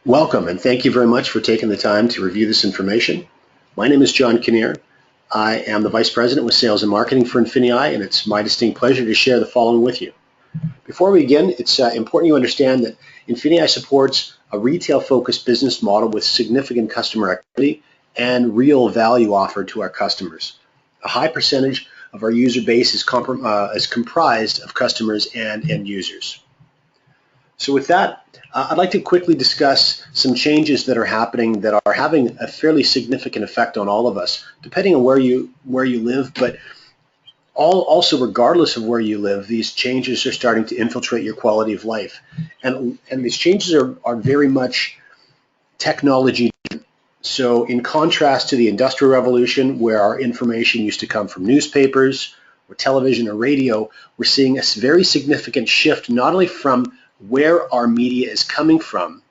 Welcome, and thank you very much for taking the time to review this information. My name is John Kinnear. I am the Vice President with Sales and Marketing for INFINii, and it's my distinct pleasure to share the following with you. Before we begin, it's important you understand that INFINii supports a retail-focused business model with significant customer activity and real value offered to our customers. A high percentage of our user base is comprised of customers and end users. So with that, I'd like to quickly discuss some changes that are happening that are having a fairly significant effect on all of us, depending on where you live, but also regardless of where you live, these changes are starting to infiltrate your quality of life. And these changes are very much technology driven. So in contrast to the Industrial Revolution, where our information used to come from newspapers or television or radio, we're seeing a very significant shift not only from where our media is coming from,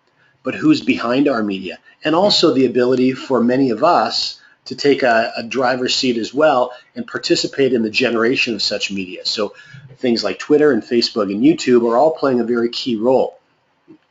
but who's behind our media, and also the ability for many of us to take a driver's seat as well and participate in the generation of such media. So things like Twitter and Facebook and YouTube are all playing a very key role.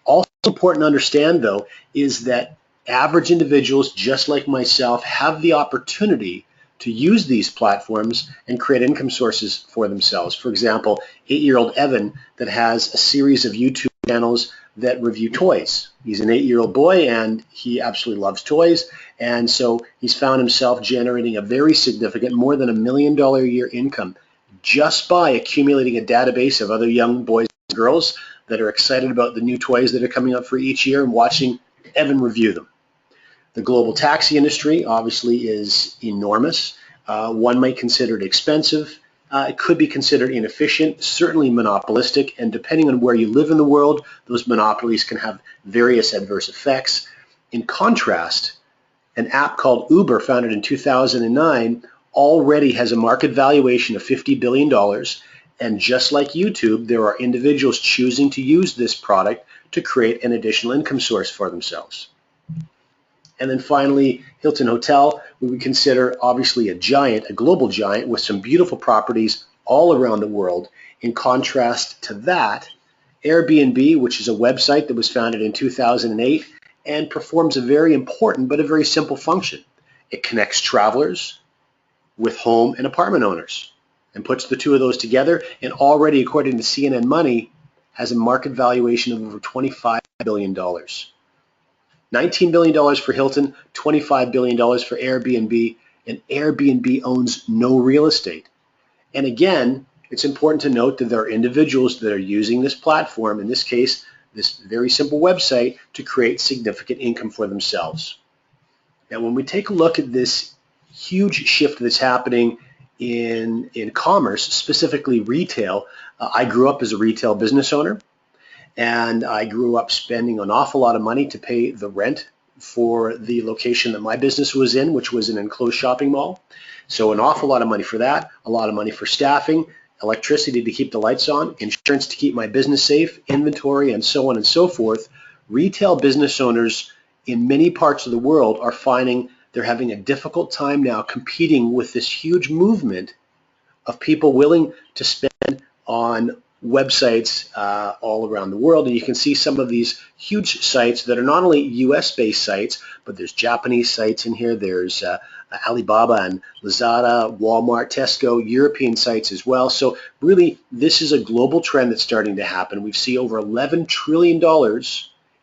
Also important to understand, though, is that average individuals just like myself have the opportunity to use these platforms and create income sources for themselves. For example, 8-year-old Evan that has a series of YouTube channels that review toys. He's an 8-year-old boy and he absolutely loves toys, and so he's found himself generating a very significant, more than $1 million a year income just by accumulating a database of other young boys and girls that are excited about the new toys that are coming up for each year and watching Evan review them. The global taxi industry obviously is enormous. One might consider it expensive. It could be considered inefficient, certainly monopolistic, and depending on where you live in the world, those monopolies can have various adverse effects. In contrast, an app called Uber, founded in 2009, already has a market valuation of $50 billion, and just like YouTube, there are individuals choosing to use this product to create an additional income source for themselves. And then finally, Hilton Hotel, we would consider obviously a global giant with some beautiful properties all around the world. In contrast to that, Airbnb, which is a website that was founded in 2008 and performs a very important but a very simple function. It connects travelers with home and apartment owners and puts the two of those together, and already, according to CNN Money, has a market valuation of over $25 billion. $19 billion for Hilton, $25 billion for Airbnb, and Airbnb owns no real estate. And again, it's important to note that there are individuals that are using this platform, in this case, this very simple website, to create significant income for themselves. Now, when we take a look at this huge shift that's happening in commerce, specifically retail, I grew up as a retail business owner. And I grew up spending an awful lot of money to pay the rent for the location that my business was in, which was an enclosed shopping mall. So an awful lot of money for that, a lot of money for staffing, electricity to keep the lights on, insurance to keep my business safe, inventory, and so on and so forth. Retail business owners in many parts of the world are finding they're having a difficult time now competing with this huge movement of people willing to spend on websites all around the world. And you can see some of these huge sites that are not only US-based sites, but there's Japanese sites in here. There's Alibaba and Lazada, Walmart, Tesco, European sites as well. So really, this is a global trend that's starting to happen. We've seen over $11 trillion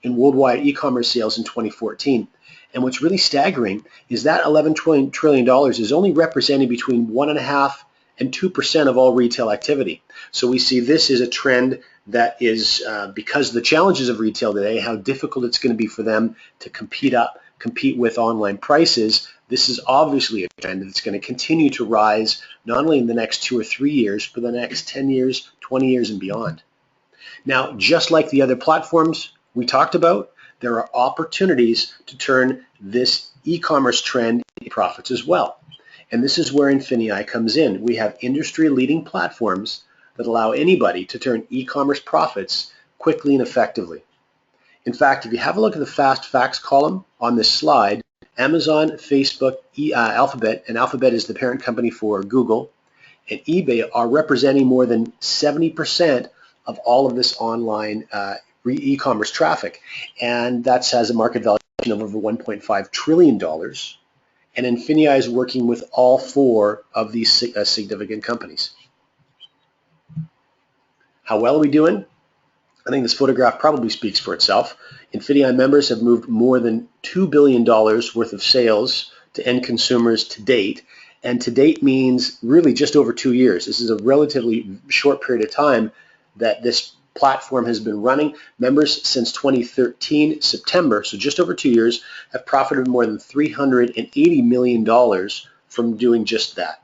in worldwide e-commerce sales in 2014. And what's really staggering is that $11 trillion is only representing between 1.5% and 2% of all retail activity. So we see this is a trend that is, because of the challenges of retail today, how difficult it's going to be for them to compete with online prices. This is obviously a trend that's going to continue to rise not only in the next 2 or 3 years, but the next 10 years, 20 years and beyond. Now, just like the other platforms we talked about, there are opportunities to turn this e-commerce trend into profits as well. And this is where INFINii comes in. We have industry-leading platforms that allow anybody to turn e-commerce profits quickly and effectively. In fact, if you have a look at the fast facts column on this slide, Amazon, Facebook, Alphabet, and Alphabet is the parent company for Google, and eBay are representing more than 70% of all of this online e-commerce traffic, and that has a market valuation of over $1.5 trillion. And INFINii is working with all four of these significant companies. How well are we doing? I think this photograph probably speaks for itself. INFINii members have moved more than $2 billion worth of sales to end consumers to date. And to date means really just over 2 years. This is a relatively short period of time that this platform has been running. Members since 2013, September, so just over 2 years, have profited more than $380 million from doing just that.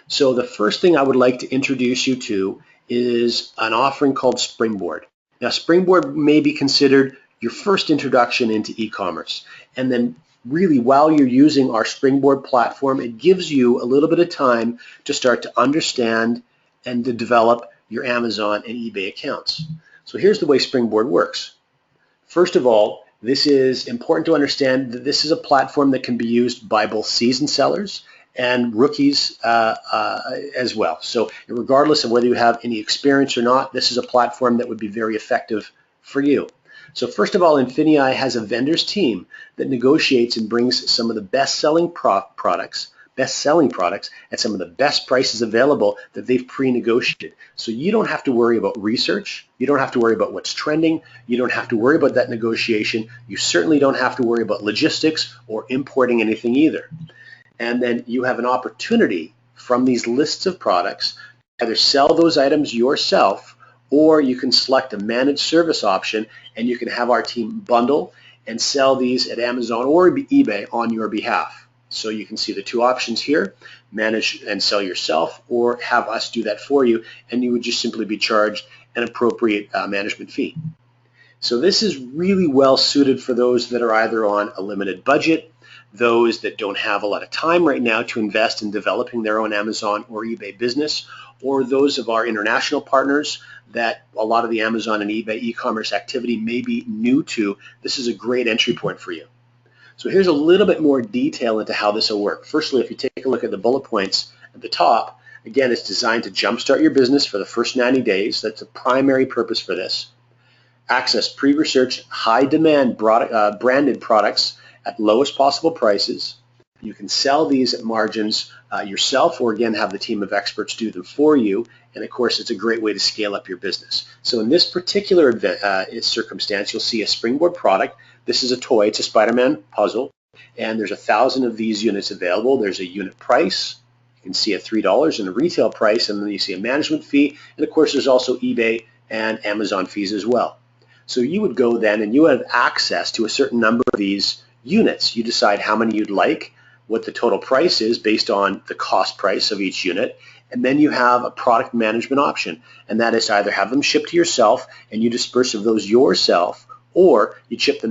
So the first thing I would like to introduce you to is an offering called Springboard. Now, Springboard may be considered your first introduction into e-commerce. And then really, while you're using our Springboard platform, it gives you a little bit of time to start to understand and to develop your Amazon and eBay accounts. So here's the way Springboard works. First of all, this is important to understand that this is a platform that can be used by both seasoned sellers and rookies as well. So regardless of whether you have any experience or not, this is a platform that would be very effective for you. So first of all, INFINii has a vendors team that negotiates and brings some of the best-selling products at some of the best prices available that they've pre-negotiated. So you don't have to worry about research. You don't have to worry about what's trending. You don't have to worry about that negotiation. You certainly don't have to worry about logistics or importing anything either. And then you have an opportunity from these lists of products to either sell those items yourself, or you can select a managed service option and you can have our team bundle and sell these at Amazon or eBay on your behalf. So you can see the two options here: manage and sell yourself, or have us do that for you, and you would just simply be charged an appropriate management fee. So this is really well suited for those that are either on a limited budget, those that don't have a lot of time right now to invest in developing their own Amazon or eBay business, or those of our international partners that a lot of the Amazon and eBay e-commerce activity may be new to. This is a great entry point for you. So here's a little bit more detail into how this will work. Firstly, if you take a look at the bullet points at the top, again, it's designed to jumpstart your business for the first 90 days. That's the primary purpose for this. Access pre-researched, high-demand branded products at lowest possible prices. You can sell these at margins yourself, or again have the team of experts do them for you. And of course, it's a great way to scale up your business. So in this particular circumstance, you'll see a Springboard product. This is a toy. It's a Spider-Man puzzle, and there's 1,000 of these units available. There's a unit price. You can see at $3 and a retail price, and then you see a management fee. And of course, there's also eBay and Amazon fees as well. So you would go then and you have access to a certain number of these units. You decide how many you'd like, what the total price is based on the cost price of each unit, and then you have a product management option, and that is to either have them shipped to yourself and you disperse of those yourself, or you select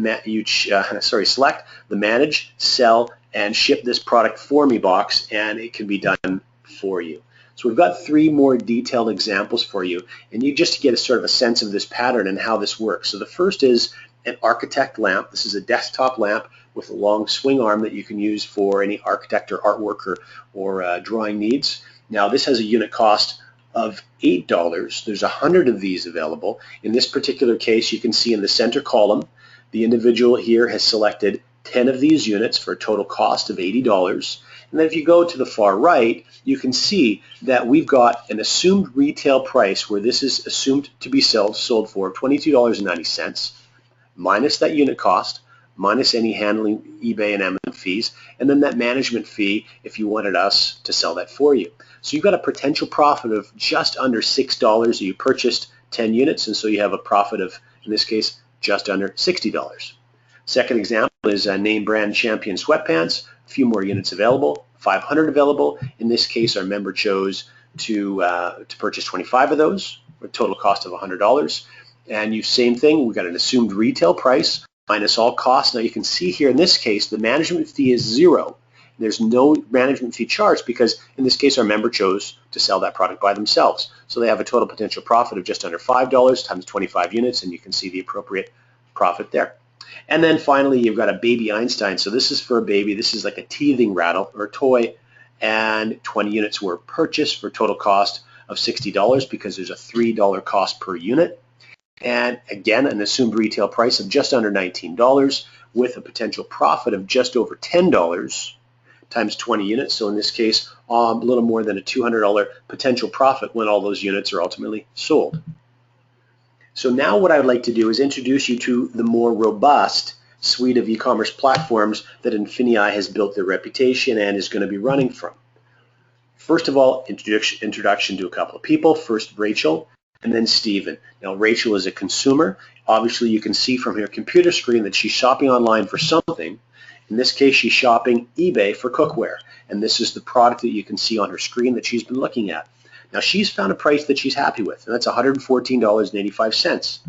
the manage, sell, and ship this product for me box, and it can be done for you. So we've got 3 more detailed examples for you, and you just get a sort of a sense of this pattern and how this works. So the first is an architect lamp. This is a desktop lamp with a long swing arm that you can use for any architect or artwork or drawing needs. Now this has a unit cost of $8. There's 100 of these available. In this particular case, you can see in the center column, the individual here has selected 10 of these units for a total cost of $80. And then if you go to the far right, you can see that we've got an assumed retail price where this is assumed to be sold for $22.90, minus that unit cost, minus any handling eBay and Amazon fees, and then that management fee if you wanted us to sell that for you. So you've got a potential profit of just under $6. You purchased 10 units, and so you have a profit of, in this case, just under $60. Second example is name brand Champion sweatpants. A few more units available, 500 available. In this case, our member chose to purchase 25 of those, with a total cost of $100. And same thing, we've got an assumed retail price minus all costs. Now you can see here in this case, the management fee is $0. There's no management fee charged because in this case, our member chose to sell that product by themselves. So they have a total potential profit of just under $5 times 25 units, and you can see the appropriate profit there. And then finally, you've got a baby Einstein. So this is for a baby. This is like a teething rattle or toy, and 20 units were purchased for a total cost of $60 because there's a $3 cost per unit. and again an assumed retail price of just under $19 with a potential profit of just over $10 times 20 units. So in this case, a little more than a $200 potential profit when all those units are ultimately sold. So now what I'd like to do is introduce you to the more robust suite of e-commerce platforms that INFINii has built their reputation and is going to be running from. First of all, introduction to a couple of people. First, Rachel, and then Stephen. Now, Rachel is a consumer. Obviously, you can see from her computer screen that she's shopping online for something. In this case, she's shopping eBay for cookware, and this is the product that you can see on her screen that she's been looking at. Now, she's found a price that she's happy with, and that's $114.85.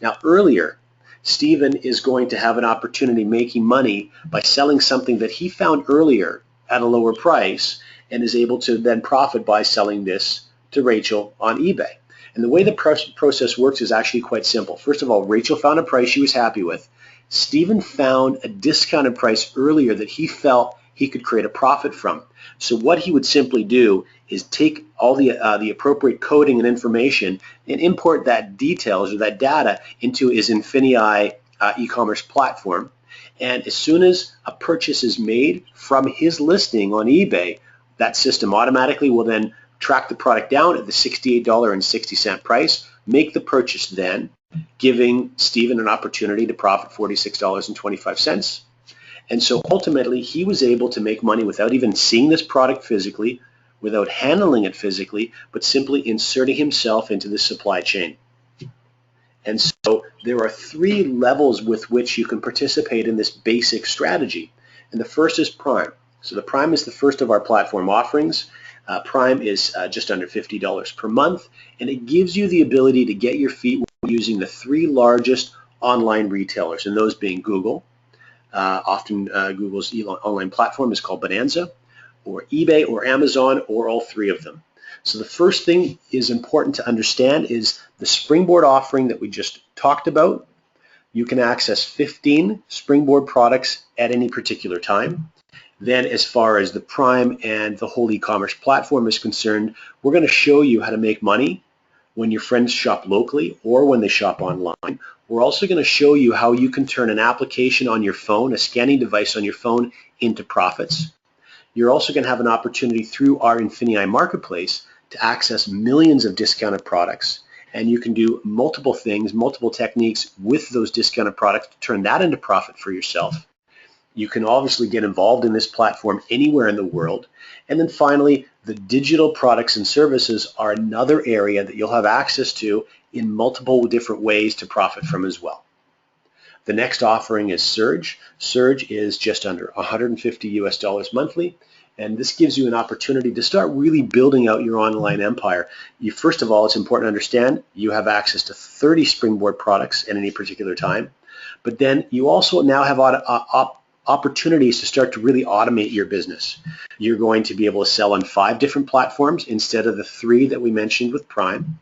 Now, earlier, Stephen is going to have an opportunity making money by selling something that he found earlier at a lower price and is able to then profit by selling this to Rachel on eBay. And the way the process works is actually quite simple. First of all, Rachel found a price she was happy with. Stephen found a discounted price earlier that he felt he could create a profit from. So what he would simply do is take all the appropriate coding and information and import that details or that data into his INFINii e-commerce platform. And as soon as a purchase is made from his listing on eBay, that system automatically will then track the product down at the $68.60 price, make the purchase then, giving Stephen an opportunity to profit $46.25. And so ultimately, he was able to make money without even seeing this product physically, without handling it physically, but simply inserting himself into the supply chain. And so there are three levels with which you can participate in this basic strategy. And the first is Prime. So the Prime is the first of our platform offerings. Prime is just under $50 per month, and it gives you the ability to get your feet using the three largest online retailers, and those being Google. Often Google's online platform is called Bonanza, or eBay, or Amazon, or all three of them. So the first thing is important to understand is the Springboard offering that we just talked about. You can access 15 Springboard products at any particular time. Then as far as the Prime and the whole e-commerce platform is concerned, we're going to show you how to make money when your friends shop locally or when they shop online. We're also going to show you how you can turn an application on your phone, a scanning device on your phone, into profits. You're also going to have an opportunity through our INFINii marketplace to access millions of discounted products, and you can do multiple things, multiple techniques with those discounted products to turn that into profit for yourself. You can obviously get involved in this platform anywhere in the world. And then finally, the digital products and services are another area that you'll have access to in multiple different ways to profit from as well. The next offering is Surge. Surge is just under $150 monthly, and this gives you an opportunity to start really building out your online empire. First of all, it's important to understand you have access to 30 Springboard products at any particular time, but then you also now have opportunities to start to really automate your business. You're going to be able to sell on 5 different platforms instead of the 3 that we mentioned with Prime.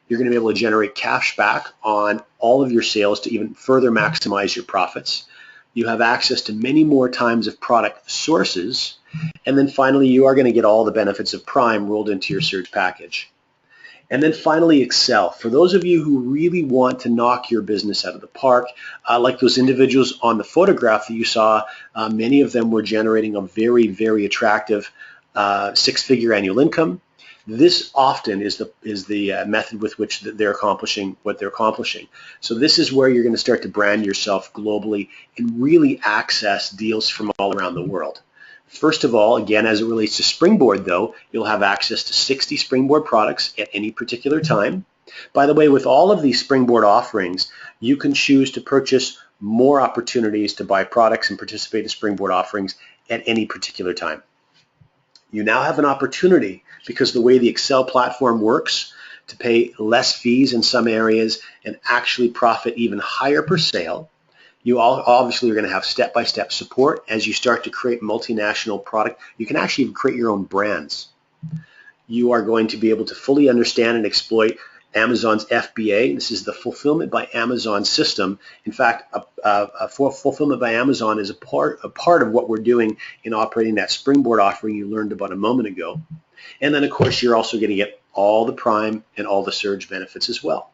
You're going to be able to generate cash back on all of your sales to even further maximize your profits. You have access to many more times of product sources. And then finally, you are going to get all the benefits of Prime rolled into your Surge package. And then finally, Excel. For those of you who really want to knock your business out of the park, like those individuals on the photograph that you saw, many of them were generating a very, very attractive 6-figure annual income. This often is the method with which they're accomplishing what they're accomplishing. So this is where you're going to start to brand yourself globally and really access deals from all around the world. First of all, again, as it relates to Springboard, though, you'll have access to 60 Springboard products at any particular time. By the way, with all of these Springboard offerings, you can choose to purchase more opportunities to buy products and participate in Springboard offerings at any particular time. You now have an opportunity, because the way the Excel platform works, to pay less fees in some areas and actually profit even higher per sale. You obviously are going to have step-by-step support as you start to create multinational product. You can actually even create your own brands. You are going to be able to fully understand and exploit Amazon's FBA. This is the Fulfillment by Amazon system. In fact, Fulfillment by Amazon is a part of what we're doing in operating that Springboard offering you learned about a moment ago. And then, of course, you're also going to get all the Prime and all the Surge benefits as well.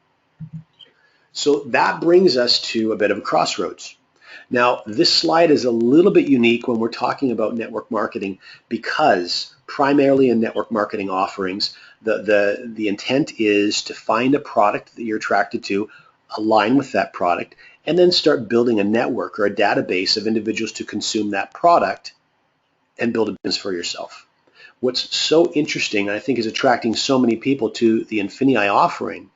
So that brings us to a bit of a crossroads. Now, this slide is a little bit unique when we're talking about network marketing because primarily in network marketing offerings, the intent is to find a product that you're attracted to, align with that product, and then start building a network or a database of individuals to consume that product and build a business for yourself. What's so interesting, and I think is attracting so many people to the INFINii offering,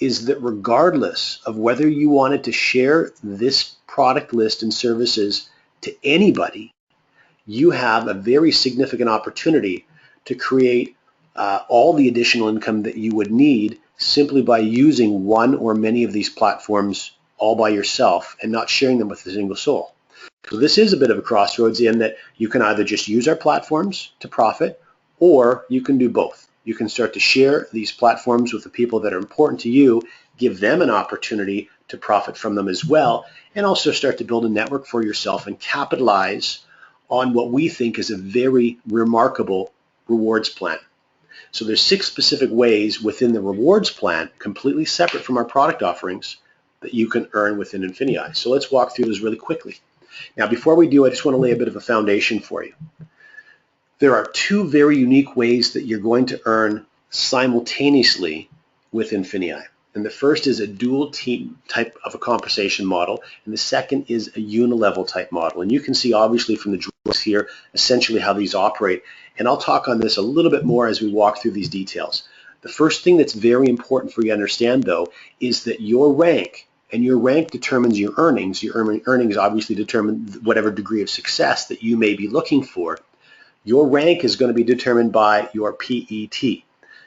is that regardless of whether you wanted to share this product list and services to anybody, you have a very significant opportunity to create all the additional income that you would need simply by using one or many of these platforms all by yourself and not sharing them with a single soul. So this is a bit of a crossroads in that you can either just use our platforms to profit, or you can do both. You can start to share these platforms with the people that are important to you, give them an opportunity to profit from them as well, and also start to build a network for yourself and capitalize on what we think is a very remarkable rewards plan. So there's 6 specific ways within the rewards plan, completely separate from our product offerings, that you can earn within INFINii. So let's walk through those really quickly. Now, before we do, I just want to lay a bit of a foundation for you. There are 2 very unique ways that you're going to earn simultaneously with INFINii. And the first is a dual team type of a compensation model, and the second is a unilevel type model. And you can see obviously from the drawings here essentially how these operate. And I'll talk on this a little bit more as we walk through these details. The first thing that's very important for you to understand, though, is that your rank, and your rank determines your earnings. Your earnings obviously determine whatever degree of success that you may be looking for. Your rank is going to be determined by your PET.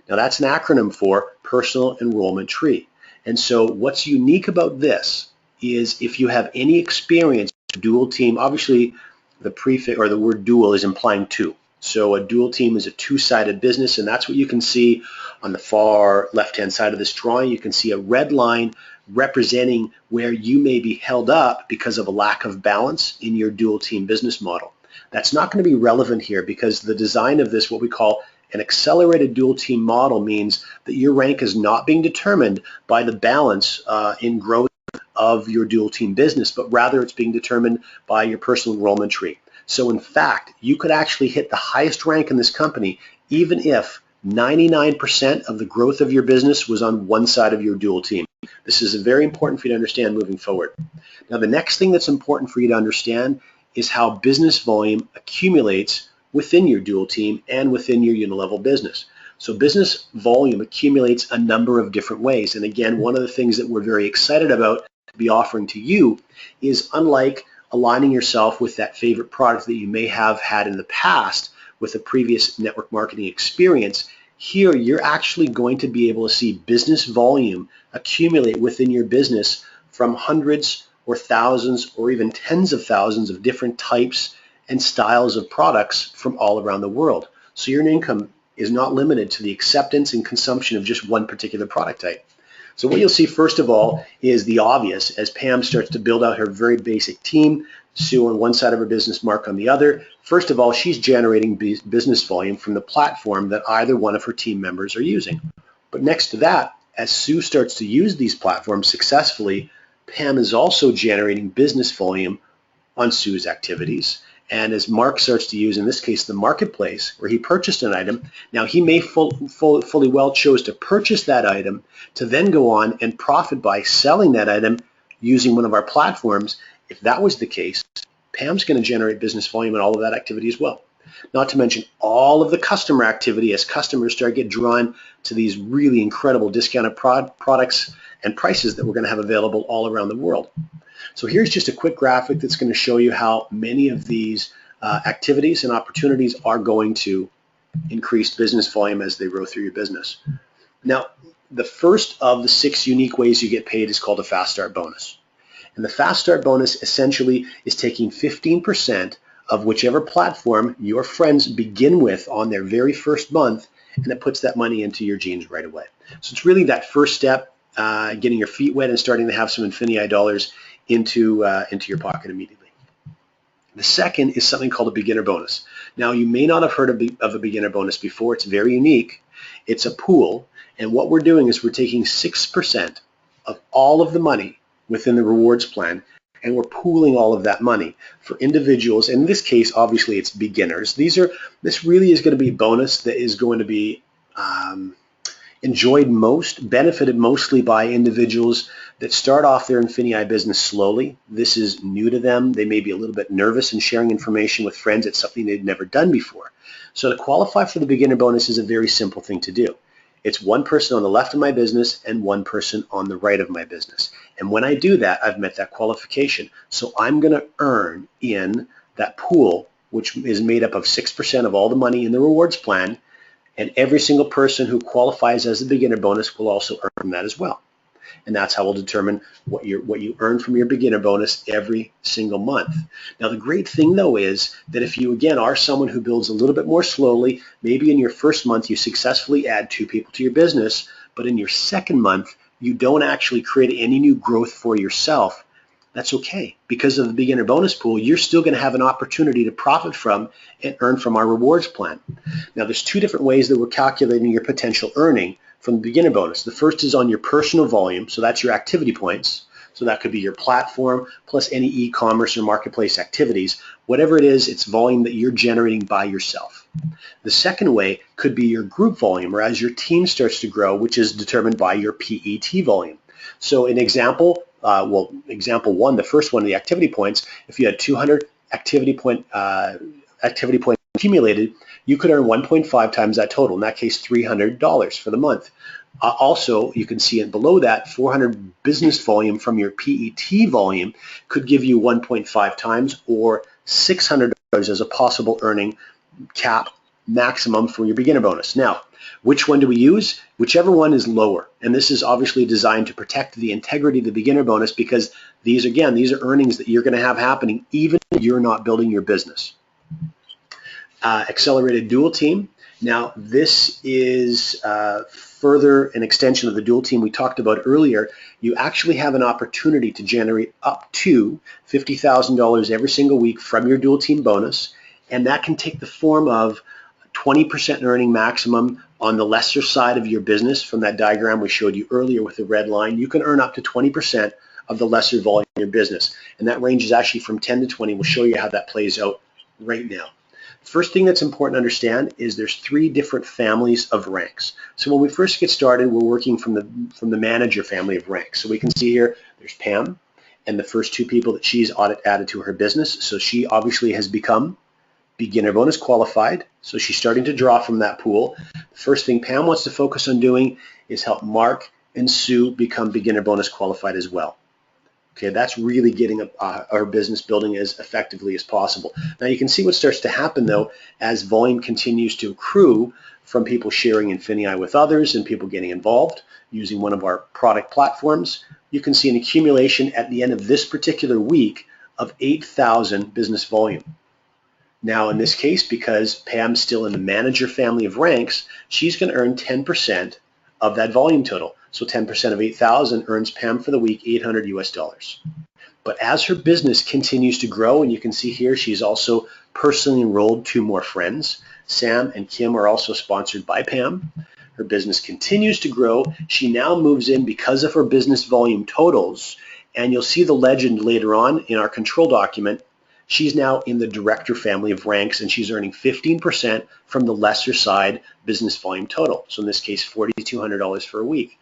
Now that's an acronym for Personal Enrollment Tree. And so what's unique about this is if you have any experience with dual team, obviously the prefix or the word dual is implying 2. So a dual team is a 2-sided business, and that's what you can see on the far left-hand side of this drawing. You can see a red line representing where you may be held up because of a lack of balance in your dual team business model. That's not going to be relevant here because the design of this, what we call an accelerated dual team model, means that your rank is not being determined by the balance in growth of your dual team business, but rather it's being determined by your personal enrollment tree. So in fact, you could actually hit the highest rank in this company even if 99% of the growth of your business was on one side of your dual team. This is very important for you to understand moving forward. Now, the next thing that's important for you to understand is how business volume accumulates within your dual team and within your unilevel business. So business volume accumulates a number of different ways. And again, one of the things that we're very excited about to be offering to you is, unlike aligning yourself with that favorite product that you may have had in the past with a previous network marketing experience, here you're actually going to be able to see business volume accumulate within your business from hundreds or thousands or even tens of thousands of different types and styles of products from all around the world. So your income is not limited to the acceptance and consumption of just one particular product type. So what you'll see first of all is the obvious as Pam starts to build out her very basic team, Sue on one side of her business, Mark on the other. First of all, she's generating business volume from the platform that either one of her team members are using. But next to that, as Sue starts to use these platforms successfully, Pam is also generating business volume on Sue's activities. And as Mark starts to use, in this case, the marketplace, where he purchased an item, now he may fully well chose to purchase that item to then go on and profit by selling that item using one of our platforms. If that was the case, Pam's going to generate business volume in all of that activity as well. Not to mention all of the customer activity as customers start to get drawn to these really incredible discounted products and prices that we're going to have available all around the world. So here's just a quick graphic that's going to show you how many of these activities and opportunities are going to increase business volume as they grow through your business. Now, the first of the 6 unique ways you get paid is called a Fast Start bonus. And the Fast Start bonus essentially is taking 15% of whichever platform your friends begin with on their very first month, and it puts that money into your jeans right away. So it's really that first step, getting your feet wet and starting to have some INFINii dollars into your pocket immediately. The second is something called a beginner bonus. Now, you may not have heard of a beginner bonus before. It's very unique. It's a pool, and what we're doing is we're taking 6% of all of the money within the rewards plan, and we're pooling all of that money for individuals. In this case, obviously, it's beginners. This really is going to be a bonus that is going to be benefited mostly by individuals that start off their INFINii business slowly. This is new to them. They may be a little bit nervous in sharing information with friends. It's something they've never done before. So to qualify for the beginner bonus is a very simple thing to do. It's one person on the left of my business and one person on the right of my business. And when I do that, I've met that qualification. So I'm going to earn in that pool, which is made up of 6% of all the money in the rewards plan, and every single person who qualifies as a beginner bonus will also earn that as well. And that's how we'll determine what you earn from your beginner bonus every single month. Now, the great thing, though, is that if you, again, are someone who builds a little bit more slowly, maybe in your first month you successfully add 2 people to your business, but in your second month you don't actually create any new growth for yourself, that's okay. Because of the beginner bonus pool, you're still going to have an opportunity to profit from and earn from our rewards plan. Now, there's 2 different ways that we're calculating your potential earning from the beginner bonus. The first is on your personal volume, so that's your activity points. So that could be your platform plus any e-commerce or marketplace activities. Whatever it is, it's volume that you're generating by yourself. The second way could be your group volume, or as your team starts to grow, which is determined by your PET volume. So an example, example 1, the first one, the activity points, if you had 200 activity points accumulated, you could earn 1.5 times that total, in that case $300 for the month. Also, you can see it below that, 400 business volume from your PET volume could give you 1.5 times, or $600 as a possible earning cap maximum for your beginner bonus. Now, which one do we use? Whichever one is lower. And this is obviously designed to protect the integrity of the beginner bonus, because these are earnings that you're going to have happening even if you're not building your business. Accelerated dual team. Now, this is further an extension of the dual team we talked about earlier. You actually have an opportunity to generate up to $50,000 every single week from your dual team bonus, and that can take the form of 20% earning maximum on the lesser side of your business. From that diagram we showed you earlier with the red line, you can earn up to 20% of the lesser volume in your business, and that range is actually from 10 to 20. We'll show you how that plays out right now. First thing that's important to understand is there's 3 different families of ranks. So when we first get started, we're working from the manager family of ranks. So we can see here there's Pam and the first 2 people that she's added to her business. So she obviously has become beginner bonus qualified. So she's starting to draw from that pool. The first thing Pam wants to focus on doing is help Mark and Sue become beginner bonus qualified as well. Okay, that's really getting our business building as effectively as possible. Now you can see what starts to happen, though, as volume continues to accrue from people sharing INFINii with others and people getting involved using one of our product platforms. You can see an accumulation at the end of this particular week of 8,000 business volume. Now in this case, because Pam's still in the manager family of ranks, she's going to earn 10% of that volume total. So 10% of 8,000 earns Pam for the week $800 US. But as her business continues to grow, and you can see here she's also personally enrolled 2 more friends. Sam and Kim are also sponsored by Pam. Her business continues to grow. She now moves in because of her business volume totals, and you'll see the legend later on in our control document. She's now in the director family of ranks, and she's earning 15% from the lesser side business volume total. So in this case, $4,200 for a week.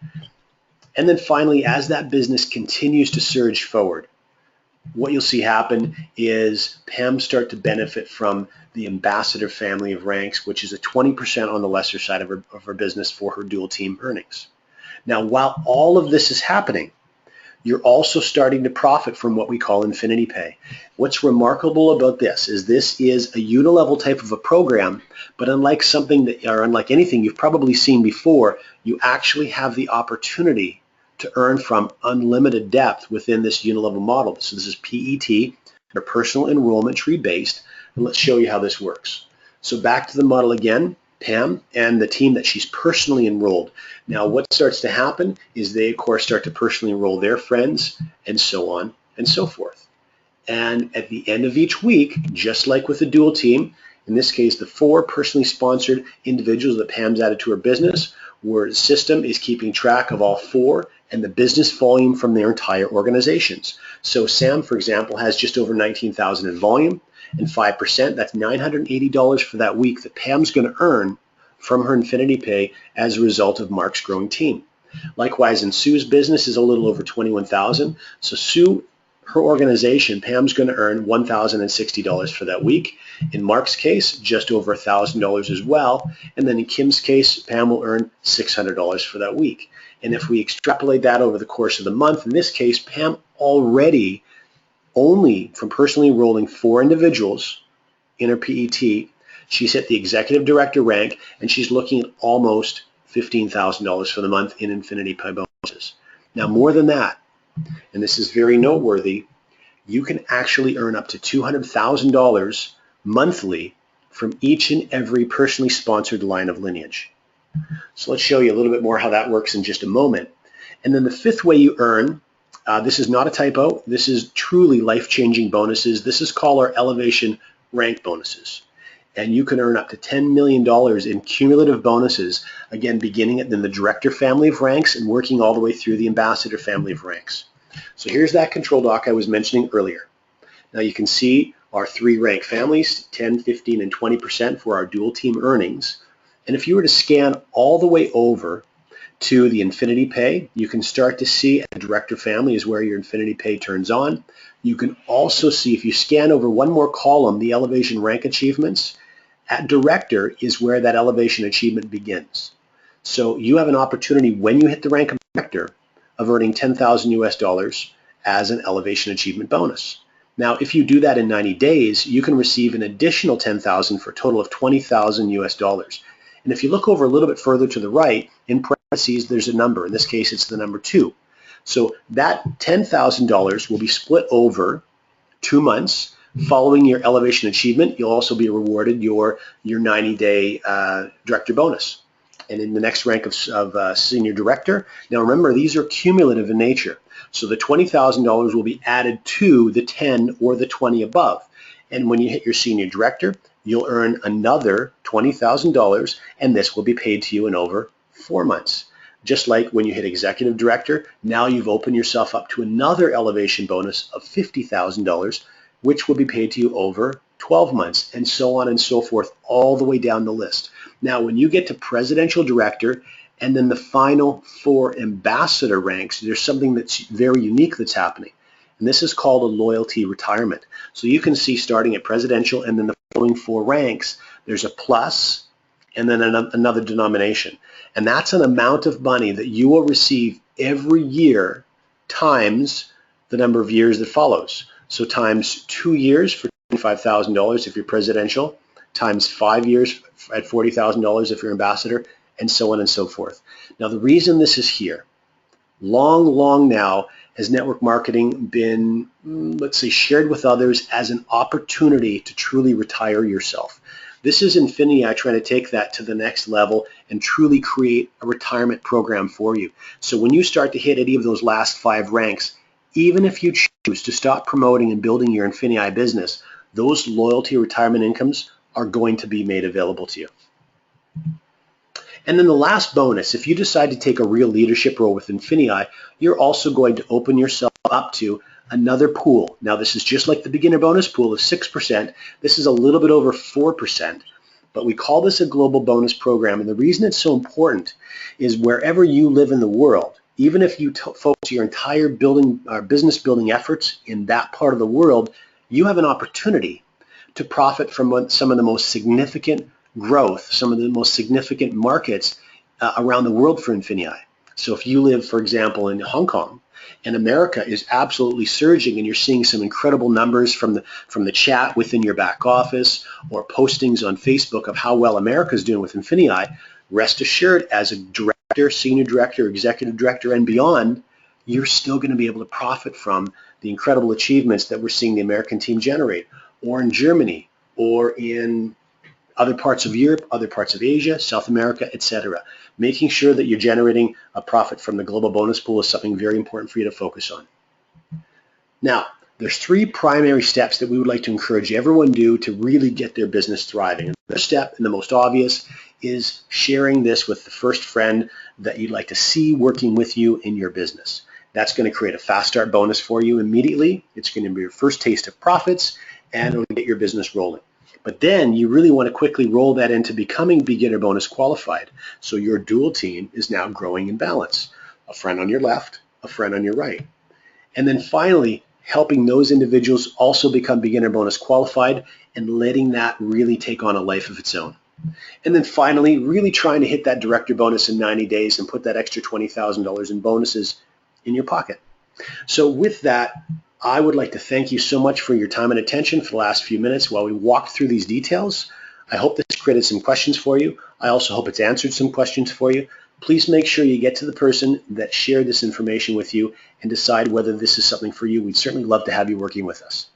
And then finally, as that business continues to surge forward, what you'll see happen is Pam start to benefit from the ambassador family of ranks, which is a 20% on the lesser side of her business for her dual team earnings. Now, while all of this is happening, you're also starting to profit from what we call INFINii Pay. What's remarkable about this is a unilevel type of a program, but unlike anything you've probably seen before, you actually have the opportunity to earn from unlimited depth within this unilevel model. So this is PET, or personal enrollment tree based, and let's show you how this works. So back to the model again. Pam and the team that she's personally enrolled. Now what starts to happen is they of course start to personally enroll their friends, and so on and so forth. And at the end of each week, just like with the dual team, in this case the 4 personally sponsored individuals that Pam's added to her business, where the system is keeping track of all 4 and the business volume from their entire organizations. So Sam, for example, has just over 19,000 in volume, and 5%, that's $980 for that week that Pam's going to earn from her INFINii Pay as a result of Mark's growing team. Likewise, in Sue's business is a little over 21,000. So Sue, her organization, Pam's going to earn $1,060 for that week. In Mark's case, just over $1,000 as well. And then in Kim's case, Pam will earn $600 for that week. And if we extrapolate that over the course of the month, in this case, Pam already, only from personally enrolling 4 individuals in her PET, she's hit the executive director rank, and she's looking at almost $15,000 for the month in INFINii Pay bonuses. Now, more than that, and this is very noteworthy, you can actually earn up to $200,000 monthly from each and every personally sponsored line of lineage. So let's show you a little bit more how that works in just a moment. And then the 5th way you earn, this is not a typo, this is truly life-changing bonuses. This is called our elevation rank bonuses. And you can earn up to $10 million in cumulative bonuses, again, beginning in the director family of ranks and working all the way through the ambassador family of ranks. So here's that control doc I was mentioning earlier. Now you can see our 3 rank families, 10, 15, and 20% for our dual team earnings. And if you were to scan all the way over to the INFINii Pay, you can start to see the director family is where your INFINii Pay turns on. You can also see, if you scan over one more column, the elevation rank achievements. At director is where that elevation achievement begins. So you have an opportunity when you hit the rank of director of earning $10,000 as an elevation achievement bonus. Now, if you do that in 90 days, you can receive an additional $10,000 for a total of $20,000. And if you look over a little bit further to the right, in parentheses, there's a number. In this case, it's the number 2. So that $10,000 will be split over 2 months. Following your elevation achievement, you'll also be rewarded your 90-day director bonus. And in the next rank of senior director, now remember, these are cumulative in nature. So the $20,000 will be added to the 10 or the 20 above. And when you hit your senior director, you'll earn another $20,000, and this will be paid to you in over 4 months. Just like when you hit executive director, now you've opened yourself up to another elevation bonus of $50,000, which will be paid to you over 12 months, and so on and so forth, all the way down the list. Now, when you get to presidential director and then the final 4 ambassador ranks, there's something that's very unique that's happening. And this is called a loyalty retirement. So you can see starting at presidential and then the following 4 ranks, there's a plus and then another denomination. And that's an amount of money that you will receive every year times the number of years that follows. So times 2 years for $25,000 if you're presidential, times 5 years at $40,000 if you're ambassador, and so on and so forth. Now the reason this is here, long now has network marketing been, let's say, shared with others as an opportunity to truly retire yourself. This is INFINii trying to take that to the next level and truly create a retirement program for you. So when you start to hit any of those last 5 ranks, even if you choose to stop promoting and building your INFINii business, those loyalty retirement incomes are going to be made available to you. And then the last bonus, if you decide to take a real leadership role with INFINii, you're also going to open yourself up to another pool. Now this is just like the beginner bonus pool of 6%. This is a little bit over 4%, but we call this a global bonus program. And the reason it's so important is wherever you live in the world, even if you focus your entire business building efforts in that part of the world, you have an opportunity to profit from some of the most significant growth, some of the most significant markets around the world for INFINii. So if you live, for example, in Hong Kong, and America is absolutely surging, and you're seeing some incredible numbers from the chat within your back office or postings on Facebook of how well America is doing with INFINii, rest assured, as a director, senior director, executive director, and beyond, you're still going to be able to profit from the incredible achievements that we're seeing the American team generate, or in Germany, or in other parts of Europe, other parts of Asia, South America, etc. Making sure that you're generating a profit from the global bonus pool is something very important for you to focus on. Now, there's 3 primary steps that we would like to encourage everyone to do to really get their business thriving. And the first step, and the most obvious, is sharing this with the first friend that you'd like to see working with you in your business. That's going to create a fast start bonus for you immediately. It's going to be your first taste of profits, and it'll get your business rolling. But then you really want to quickly roll that into becoming beginner bonus qualified. So your dual team is now growing in balance. A friend on your left, a friend on your right. And then finally, helping those individuals also become beginner bonus qualified and letting that really take on a life of its own. And then finally, really trying to hit that director bonus in 90 days and put that extra $20,000 in bonuses in your pocket. So with that, I would like to thank you so much for your time and attention for the last few minutes while we walked through these details. I hope this created some questions for you. I also hope it's answered some questions for you. Please make sure you get to the person that shared this information with you and decide whether this is something for you. We'd certainly love to have you working with us.